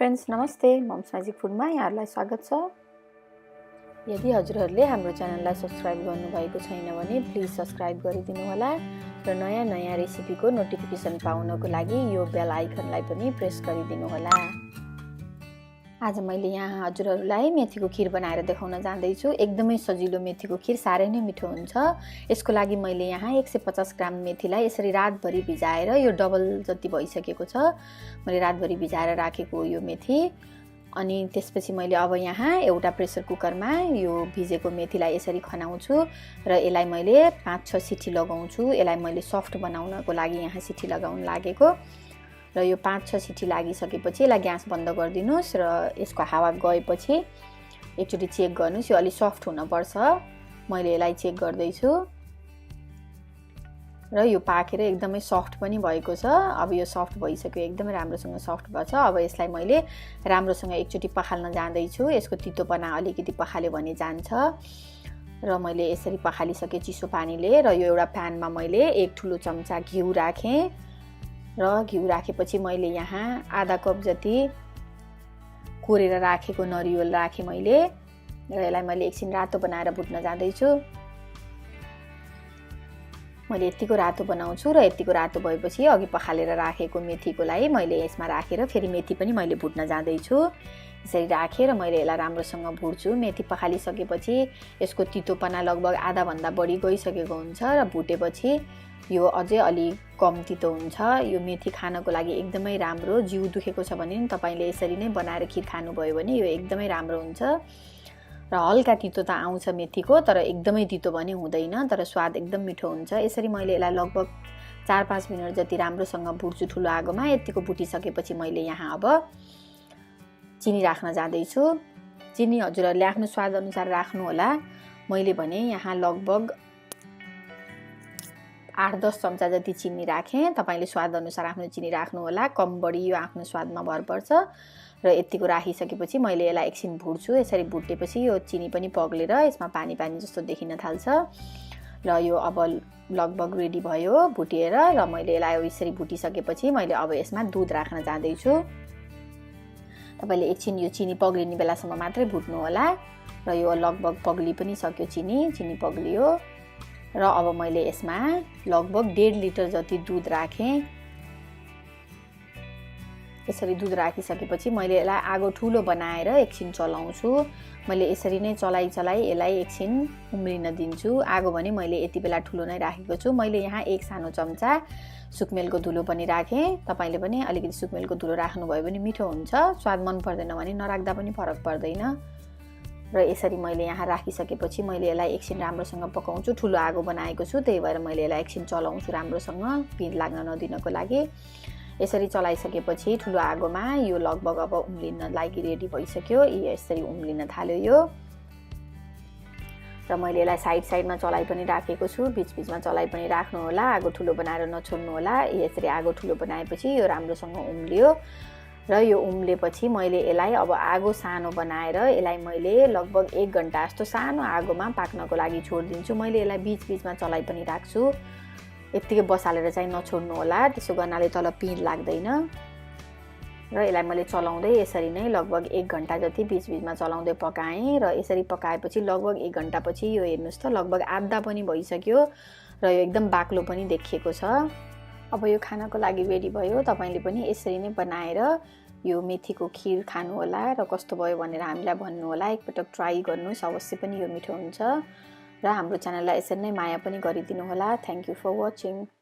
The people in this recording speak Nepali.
फ्रेन्ड्स, नमस्ते। मम्स म्याजिक फुडमा यहाँहरूलाई स्वागत छ। यदि हजुरहरूले हाम्रो च्यानललाई सब्स्क्राइब गर्नुभएको छैन भने प्लिज सब्स्क्राइब गरिदिनु होला र नयाँ नयाँ रेसिपीको नोटिफिकेसन पाउनको लागि यो बेल आइकनलाई पनि प्रेस गरिदिनु होला। आज मैले यहाँ हजुरहरूलाई मेथीको खीर बनाएर देखाउन जाँदैछु। एकदमै सजिलो मेथीको खीर, साह्रै नै मिठो हुन्छ। यसको लागि मैले यहाँ 150 ग्राम मेथीलाई यसरी रातभरि भिजाएर, यो डबल जति भइसकेको छ, मैले रातभरि भिजाएर राखेको यो मेथी। अनि त्यसपछि मैले अब यहाँ एउटा प्रेसर कुकरमा यो भिजेको मेथीलाई यसरी खनाउँछु र यसलाई मैले 5-6 सिटी लगाउँछु। यसलाई मैले सफ्ट बनाउनको लागि यहाँ सिटी लगाउन लागेको र यो 5-6 सिटी लागिसकेपछि यसलाई ग्यास बन्द गरिदिनुस् र यसको हावा गएपछि एकचोटि चेक गर्नुस्। यो अलि सफ्ट हुनुपर्छ। मैले यसलाई चेक गर्दैछु र यो पाकेर एकदमै सफ्ट पनि भएको छ। अब यो सफ्ट भइसक्यो, एकदमै राम्रोसँग सफ्ट भएछ। अब यसलाई मैले राम्रोसँग एकचोटि पखाल्न जाँदैछु। यसको तितोपना अलिकति पखाल्यो भने जान्छ र मैले यसरी पखालिसकेँ चिसो पानीले। र यो एउटा प्यानमा मैले 1 ठुलो चम्चा घिउ राखेँ र घिउ राखेपछि मैले यहाँ आधा कप जति कोरेर राखेको नरिवल राखेँ मैले र यसलाई मैले एकछिन रातो बनाएर भुट्न जाँदैछु। मैले यतिको रातो बनाउँछु र यतिको रातो भएपछि अघि पखालेर राखेको मेथीकोलाई मैले यसमा राखेर फेरि मेथी पनि मैले भुट्न जाँदैछु। यसरी राखेर मैले यसलाई राम्रोसँग भुट्छु। मेथी पखालिसकेपछि यसको तितोपना लगभग आधाभन्दा बढी गइसकेको हुन्छ र भुटेपछि यो अझै अलि कम तितो हुन्छ। यो मेथी खानको लागि एकदमै राम्रो। जिउ दुखेको छ भने नि तपाईले यसरी नै बनाएर खीर खानुभयो भने यो एकदमै राम्रो हुन्छ। र हल्का तितो त आउँछ मेथीको, तर एकदमै तितो पनि हुँदैन, तर स्वाद एकदम मिठो हुन्छ। यसरी मैले यसलाई लगभग 4-5 मिनट जति राम्रोसँग भुट्छु ठुलो आगोमा। यतिको भुटिसकेपछि मैले यहाँ अब चिनी राख्न जाँदैछु। चिनी हजुरहरूले आफ्नो स्वाद अनुसार राख्नु होला। मैले भने यहाँ लगभग 8-10 चम्चा जति चिनी राखेँ। तपाईले स्वाद अनुसार आफ्नो चिनी राख्नु होला। कम बढी यो आफ्नो स्वादमा भर पर्छ। र यतिको राखिसकेपछि मैले यसलाई एकछिन भुट्छु। यसरी भुटेपछि यो चिनी पनि पग्लेर यसमा पानी पानी जस्तो देखिन थाल्छ र यो अब लगभग रेडी भयो भुटिएर। र मैले यसलाई यसरी भुटिसकेपछि मैले अब यसमा दुध राख्न जाँदैछु। तपाईले एकछिन यो चिनी पग्लिने बेलासम्म मात्रै भुट्नु होला र यो लगभग पग्लि पनि सक्यो। चिनी पग्लियो र अब मैले यसमा लगभग 1.5 लिटर जति दुध राखेँ। यसरी दुध राखिसकेपछि मैले यसलाई आगो ठुलो बनाएर एकछिन चलाउँछु। मैले यसरी नै चलाई यसलाई एकछिन उम्लिन दिन्छु। आगो भने मैले यति बेला ठुलो नै राखेको छु। मैले यहाँ 1 सानो चम्चा सुकमेलको धुलो पनि राखेँ। तपाईले पनि अलिकति सुकमेलको धुलो राख्नुभयो भने मिठो हुन्छ। स्वाद मन पर्दैन भने नराख्दा पनि फरक पर्दैन। र यसरी मैले यहाँ राखिसकेपछि मैले यसलाई एकछिन राम्रोसँग पकाउँछु। ठुलो आगो बनाएको छु, त्यही भएर मैले यसलाई एकछिन चलाउँछु राम्रोसँग पिँध लाग्न नदिनको लागि। यसरी चलाइसकेपछि ठुलो आगोमा यो लगभग अब उम्लिन लागि रेडी भइसक्यो। यसरी उम्लिन थाल्यो यो। र मैले यसलाई साइडमा चलाइ पनि राखेको छु। बीचमा चलाइ पनि राख्नु होला। आगो ठुलो बनाएर नछोड्नु होला। यसरी आगो ठुलो बनाएपछि यो राम्रोसँग उम्लियो र यो उम्लेपछि मैले यसलाई अब आगो सानो बनाएर यसलाई मैले लगभग 1 घण्टा जस्तो सानो आगोमा पाक्नको लागि छोडिदिन्छु। मैले यसलाई बीचमा चलाइ पनि राख्छु। यतिकै बसालेर चाहिँ नछोड्नु होला, त्यसो गर्नाले तल पिँध लाग्दैन। र यसलाई मैले चलाउँदै यसरी नै लगभग 1 घण्टा जति बीचमा चलाउँदै पकाएँ। र यसरी पकाएपछि लगभग 1 घण्टापछि यो हेर्नुस् त लगभग आधा पनि भइसक्यो र यो एकदम बाक्लो पनि देखिएको छ। अब यो खानको लागि रेडी भयो। तपाईले पनि यसरी नै बनाएर यो मेथीको खीर खानु होला र कस्तो भयो भनेर हामीलाई भन्नु होला। एकपटक ट्राई गर्नुस्, अवश्य पनि यो मिठो हुन्छ। र हाम्रो च्यानललाई यसरी नै माया पनि गरिदिनु होला। Thank you for watching.